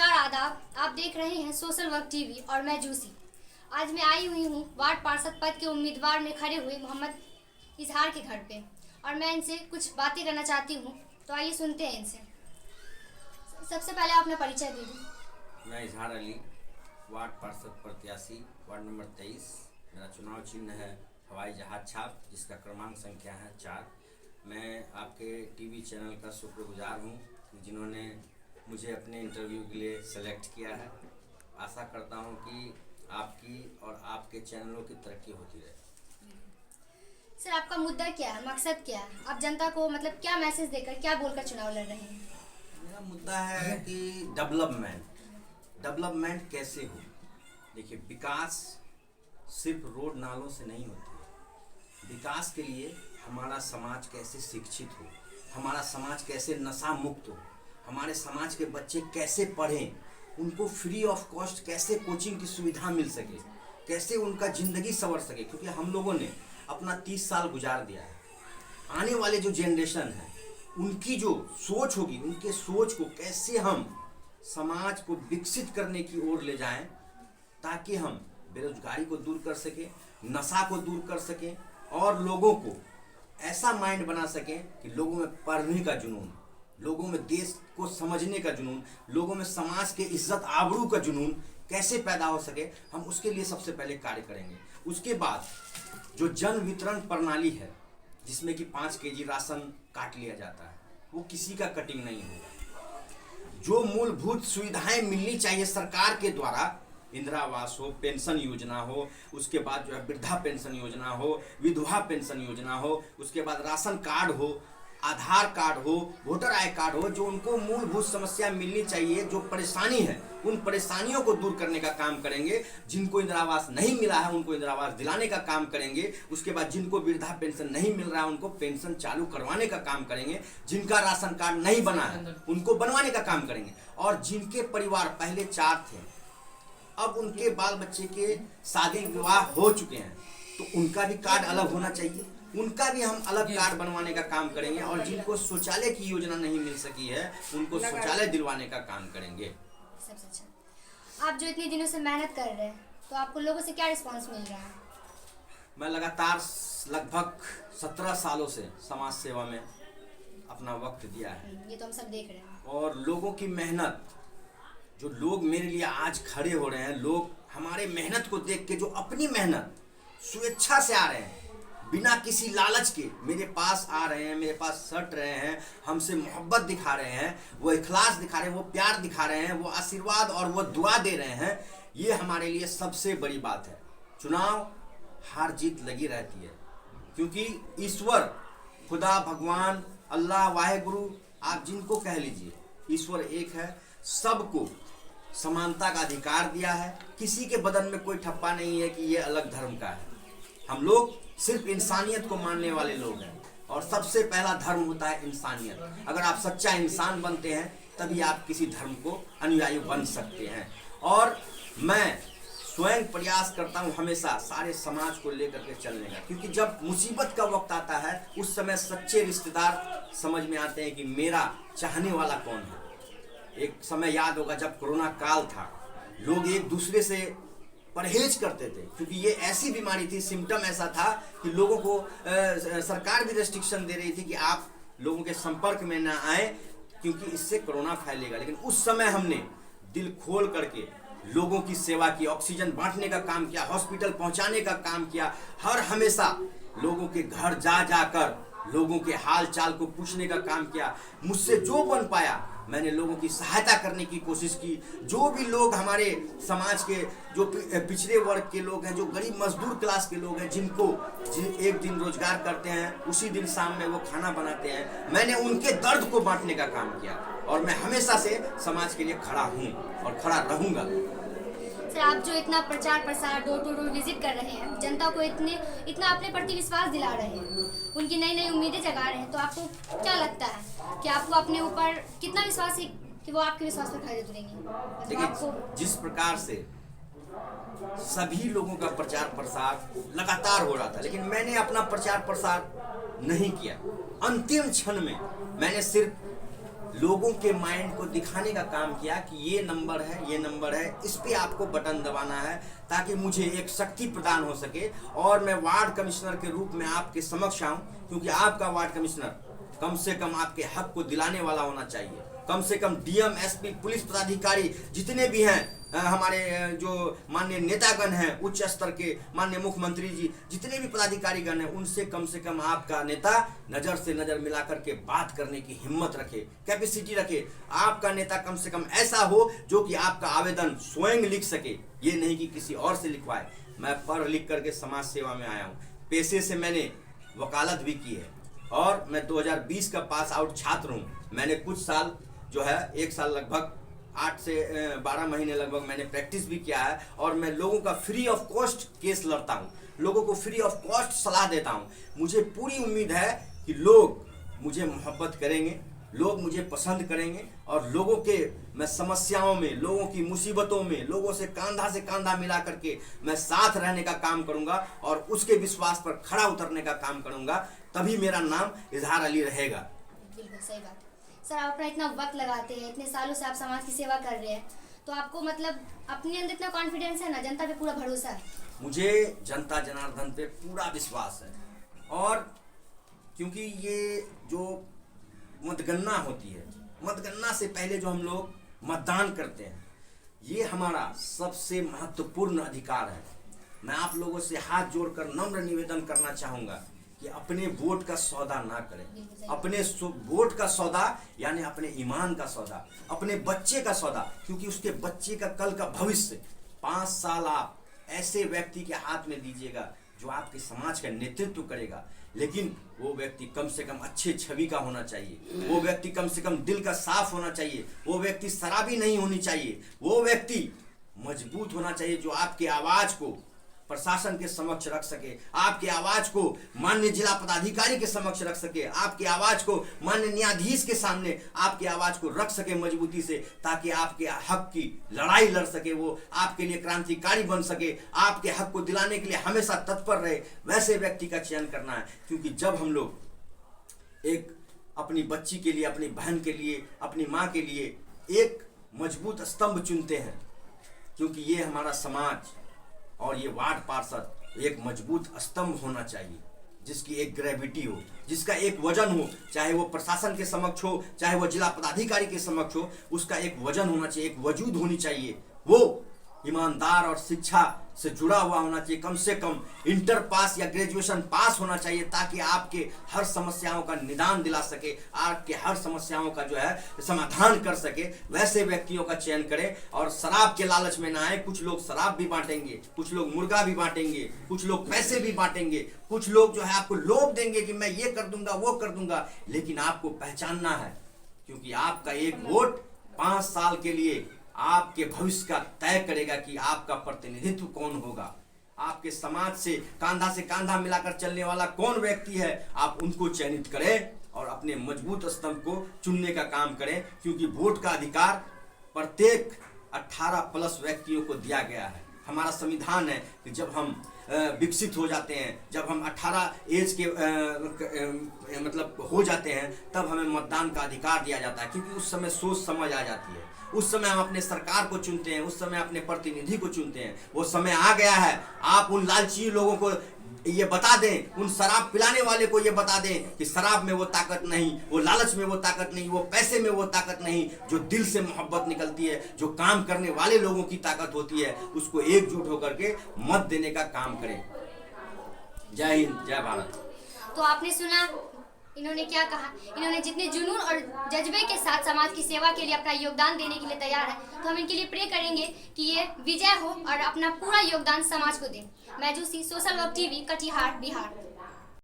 नमस्कार आदाब। आप देख रहे हैं सोशल वर्क टीवी और मैं जूसी। आज मैं आई हुई हूँ वार्ड पार्षद पद के उम्मीदवार में खड़े हुए मोहम्मद इजहार के घर पे और मैं इनसे कुछ बातें करना चाहती हूँ। तो आइए सुनते हैं इनसे। सबसे पहले आप अपना परिचय दीजिए। मैं इजहार अली, वार्ड पार्षद प्रत्याशी, वार्ड नंबर 23। मेरा चुनाव चिन्ह है हवाई जहाज छाप, जिसका क्रमांक संख्या है 4। मैं आपके टीवी चैनल का शुक्रगुजार हूँ जिन्होंने मुझे अपने इंटरव्यू के लिए सेलेक्ट किया है। आशा करता हूँ कि आपकी और आपके चैनलों की तरक्की होती रहे। सर, आपका मुद्दा क्या है, मकसद क्या है? आप जनता को मतलब क्या मैसेज देकर, क्या बोलकर चुनाव लड़ रहे हैं? मेरा मुद्दा है कि डेवलपमेंट कैसे हो। देखिए, विकास सिर्फ रोड नालों से नहीं होती है। विकास के लिए हमारा समाज कैसे शिक्षित हो, हमारा समाज कैसे नशा मुक्त हो, हमारे समाज के बच्चे कैसे पढ़ें, उनको फ्री ऑफ कॉस्ट कैसे कोचिंग की सुविधा मिल सके, कैसे उनका ज़िंदगी संवर सके। क्योंकि हम लोगों ने अपना 30 साल गुजार दिया है। आने वाले जो जनरेशन है उनकी जो सोच होगी, उनके सोच को कैसे हम समाज को विकसित करने की ओर ले जाएं, ताकि हम बेरोजगारी को दूर कर सकें, नशा को दूर कर सकें और लोगों को ऐसा माइंड बना सकें कि लोगों में पढ़ने का जुनून, लोगों में देश को समझने का जुनून, लोगों में समाज के इज्जत आबरू का जुनून कैसे पैदा हो सके, हम उसके लिए सबसे पहले कार्य करेंगे। उसके बाद जो जन वितरण प्रणाली है, जिसमें कि 5 केजी राशन काट लिया जाता है, वो किसी का कटिंग नहीं होगा। जो मूलभूत सुविधाएं मिलनी चाहिए सरकार के द्वारा, इंदिरा आवास हो, पेंशन योजना हो, उसके बाद जो है वृद्धा पेंशन योजना हो, विधवा पेंशन योजना हो, उसके बाद राशन कार्ड हो, आधार कार्ड हो, वोटर आई कार्ड हो, जो उनको मूलभूत समस्या मिलनी चाहिए, जो परेशानी है उन परेशानियों को दूर करने का काम करेंगे। जिनको इंदिरा आवास नहीं मिला है उनको इंदिरा आवास दिलाने का काम करेंगे। उसके बाद जिनको वृद्धा पेंशन नहीं मिल रहा है उनको पेंशन चालू करवाने का काम करेंगे। जिनका राशन कार्ड नहीं बना है उनको बनवाने का काम करेंगे। और जिनके परिवार पहले 4 थे, अब उनके बाल बच्चे के शादी विवाह हो चुके हैं, तो उनका भी कार्ड अलग होना चाहिए, उनका भी हम अलग कार्ड बनवाने का काम करेंगे। और जिनको शौचालय की योजना नहीं मिल सकी है उनको शौचालय दिलवाने का काम करेंगे। सबसे अच्छा, आप जो इतने दिनों से मेहनत कर रहे हैं, तो आपको लोगों से क्या रिस्पांस मिल रहा है? मैं लगातार लगभग 17 सालों से समाज सेवा में अपना वक्त दिया है। ये तो हम सब देख रहे हैं। और लोगों की मेहनत, जो लोग मेरे लिए आज खड़े हो रहे हैं, लोग हमारे मेहनत को देख के जो अपनी मेहनत स्वेच्छा से आ रहे हैं, बिना किसी लालच के मेरे पास आ रहे हैं, मेरे पास सट रहे हैं, हमसे मोहब्बत दिखा रहे हैं, वो इखलास दिखा रहे हैं, वो प्यार दिखा रहे हैं, वो आशीर्वाद और वो दुआ दे रहे हैं, ये हमारे लिए सबसे बड़ी बात है। चुनाव हार जीत लगी रहती है, क्योंकि ईश्वर, खुदा, भगवान, अल्लाह, वाहेगुरु, आप जिनको कह लीजिए, ईश्वर एक है। सबको समानता का अधिकार दिया है। किसी के बदन में कोई ठप्पा नहीं है कि ये अलग धर्म का है। हम लोग सिर्फ इंसानियत को मानने वाले लोग हैं, और सबसे पहला धर्म होता है इंसानियत। अगर आप सच्चा इंसान बनते हैं तभी आप किसी धर्म को अनुयायी बन सकते हैं। और मैं स्वयं प्रयास करता हूं हमेशा सारे समाज को लेकर के चलने का, क्योंकि जब मुसीबत का वक्त आता है उस समय सच्चे रिश्तेदार समझ में आते हैं कि मेरा चाहने वाला कौन है। एक समय याद होगा जब कोरोना काल था, लोग एक दूसरे से परहेज करते थे, क्योंकि ये ऐसी बीमारी थी, सिम्टम ऐसा था कि लोगों को सरकार भी रेस्ट्रिक्शन दे रही थी कि आप लोगों के संपर्क में ना आए, क्योंकि इससे कोरोना फैलेगा। लेकिन उस समय हमने दिल खोल करके लोगों की सेवा की, ऑक्सीजन बांटने का काम किया, हॉस्पिटल पहुंचाने का काम किया, हर हमेशा लोगों के घर जा जाकर लोगों के हाल चाल को पूछने का काम किया। मुझसे जो बन पाया मैंने लोगों की सहायता करने की कोशिश की। जो भी लोग हमारे समाज के जो पिछड़े वर्ग के लोग हैं, जो गरीब मजदूर क्लास के लोग हैं, जिनको एक दिन रोजगार करते हैं, उसी दिन शाम में वो खाना बनाते हैं, मैंने उनके दर्द को बांटने का काम किया। और मैं हमेशा से समाज के लिए खड़ा हूँ और खड़ा रहूँगा। सर, आप जो इतना प्रचार प्रसार, डोर टू डोर विजिट कर रहे हैं, जनता को इतना अपने प्रति विश्वास दिला रहे हैं, उनकी नई नई उम्मीदें जगा रहे हैं, तो आपको क्या लगता है कि आपको अपने ऊपर कितना विश्वास है कि वो आपके विश्वास पर खड़े उतरेंगे? देखिए, जिस प्रकार से सभी लोगों का प्रचार प्रसार लगातार हो रहा था, लेकिन मैंने अपना प्रचार प्रसार नहीं किया। अंतिम क्षण में मैंने सिर्फ लोगों के माइंड को दिखाने का काम किया कि ये नंबर है, इस पे आपको बटन दबाना है ताकि मुझे एक शक्ति प्रदान हो सके और मैं वार्ड कमिश्नर के रूप में आपके समक्ष आऊं, क्योंकि आपका वार्ड कमिश्नर कम से कम आपके हक को दिलाने वाला होना चाहिए। कम से कम डीएम, एसपी, पुलिस पदाधिकारी जितने भी हैं, हमारे जो माननीय नेतागण हैं, उच्च स्तर के माननीय मुख्यमंत्री जी, जितने भी पदाधिकारीगण हैं, उनसे कम आपका नेता नज़र से नज़र मिला करके बात करने की हिम्मत रखे, कैपेसिटी रखे। आपका नेता कम से कम ऐसा हो जो कि आपका आवेदन स्वयं लिख सके, ये नहीं कि किसी और से लिखवाए। मैं पढ़ लिख करके समाज सेवा में आया हूँ, पेशे से मैंने वकालत भी की है और मैं 2020 का पास आउट छात्र हूँ। मैंने कुछ साल जो है, 1 साल लगभग 8 से 12 महीने लगभग मैंने प्रैक्टिस भी किया है और मैं लोगों का फ्री ऑफ कॉस्ट केस लड़ता हूँ, लोगों को फ्री ऑफ कॉस्ट सलाह देता हूँ। मुझे पूरी उम्मीद है कि लोग मुझे मोहब्बत करेंगे, लोग मुझे पसंद करेंगे और लोगों के मैं समस्याओं में, लोगों की मुसीबतों में, लोगों से कांधा मिला करके मैं साथ रहने का काम करूँगा और उसके विश्वास पर खड़ा उतरने का काम करूँगा, तभी मेरा नाम इजहार अली रहेगा। बिल्कुल सही बात सर। आप अपना इतना वक्त लगाते हैं, इतने सालों से आप समाज की सेवा कर रहे हैं, तो आपको मतलब अपने अंदर इतना कॉन्फिडेंस है ना, जनता पे पूरा भरोसा है? मुझे जनता जनार्दन पे पूरा विश्वास है और क्योंकि ये जो मतगणना होती है, मतगणना से पहले जो हम लोग मतदान करते हैं, ये हमारा सबसे महत्वपूर्ण अधिकार है। मैं आप लोगों से हाथ जोड़कर नम्र निवेदन करना चाहूँगा कि अपने वोट का सौदा ना करें। अपने वोट का सौदा यानी अपने ईमान का सौदा, अपने बच्चे का सौदा, क्योंकि उसके बच्चे का कल का भविष्य 5 साल आप ऐसे व्यक्ति के हाथ में दीजिएगा जो आपके समाज का नेतृत्व करेगा, लेकिन वो व्यक्ति कम से कम अच्छे छवि का होना चाहिए, वो व्यक्ति कम से कम दिल का साफ होना चाहिए, वो व्यक्ति शराबी नहीं होनी चाहिए, वो व्यक्ति मजबूत होना चाहिए जो आपकी आवाज को प्रशासन के समक्ष रख सके, आपकी आवाज को माननीय जिला पदाधिकारी के समक्ष रख सके, आपकी आवाज को माननीय न्यायाधीश के सामने आपकी आवाज को रख सके मजबूती से, ताकि आपके हक की लड़ाई लड़ सके, वो आपके लिए क्रांतिकारी बन सके, आपके हक को दिलाने के लिए हमेशा तत्पर रहे। वैसे व्यक्ति का चयन करना है, क्योंकि जब हम लोग एक अपनी बच्ची के लिए, अपनी बहन के लिए, अपनी माँ के लिए एक मजबूत स्तंभ चुनते हैं, क्योंकि ये हमारा समाज और ये वार्ड पार्षद एक मजबूत स्तंभ होना चाहिए, जिसकी एक ग्रेविटी हो, जिसका एक वजन हो, चाहे वो प्रशासन के समक्ष हो, चाहे वो जिला पदाधिकारी के समक्ष हो, उसका एक वजन होना चाहिए, एक वजूद होनी चाहिए। वो ईमानदार और शिक्षा से जुड़ा हुआ होना चाहिए, कम से कम इंटर पास या ग्रेजुएशन पास होना चाहिए, ताकि आपके हर समस्याओं का निदान दिला सके, आपके हर समस्याओं का जो है समाधान कर सके। वैसे व्यक्तियों का चयन करें और शराब के लालच में ना आए। कुछ लोग शराब भी बांटेंगे, कुछ लोग मुर्गा भी बांटेंगे, कुछ लोग पैसे भी बांटेंगे, कुछ लोग जो है आपको लोभ देंगे कि मैं ये कर दूंगा, वो कर दूंगा, लेकिन आपको पहचानना है, क्योंकि आपका एक वोट 5 साल के लिए आपके भविष्य का तय करेगा कि आपका प्रतिनिधित्व कौन होगा, आपके समाज से कांधा मिलाकर चलने वाला कौन व्यक्ति है। आप उनको चयनित करें और अपने मजबूत स्तंभ को चुनने का काम करें, क्योंकि वोट का अधिकार प्रत्येक 18+ व्यक्तियों को दिया गया है। हमारा संविधान है कि जब हम विकसित हो जाते हैं, जब हम 18 एज के मतलब हो जाते हैं, तब हमें मतदान का अधिकार दिया जाता है, क्योंकि उस समय सोच समझ आ जाती है, उस समय हम अपने सरकार को चुनते हैं, उस समय अपने प्रतिनिधि को चुनते हैं। वो समय आ गया है, आप उन लालची लोगों को ये बता दें, उन शराब पिलाने वाले को ये बता दें कि शराब में वो ताकत नहीं, वो लालच में वो ताकत नहीं, वो पैसे में वो ताकत नहीं, जो दिल से मोहब्बत निकलती है, जो काम करने वाले लोगों की ताकत होती है, उसको एकजुट होकर के मत देने का काम करें। जय हिंद, जय भारत। तो आपने सुना इन्होंने क्या कहा। इन्होंने जितने जुनून और जज्बे के साथ समाज की सेवा के लिए अपना योगदान देने के लिए तैयार है, तो हम इनके लिए प्रे करेंगे कि ये विजय हो और अपना पूरा योगदान समाज को दें। मैं juicy, social work TV, Katihar, Bihar.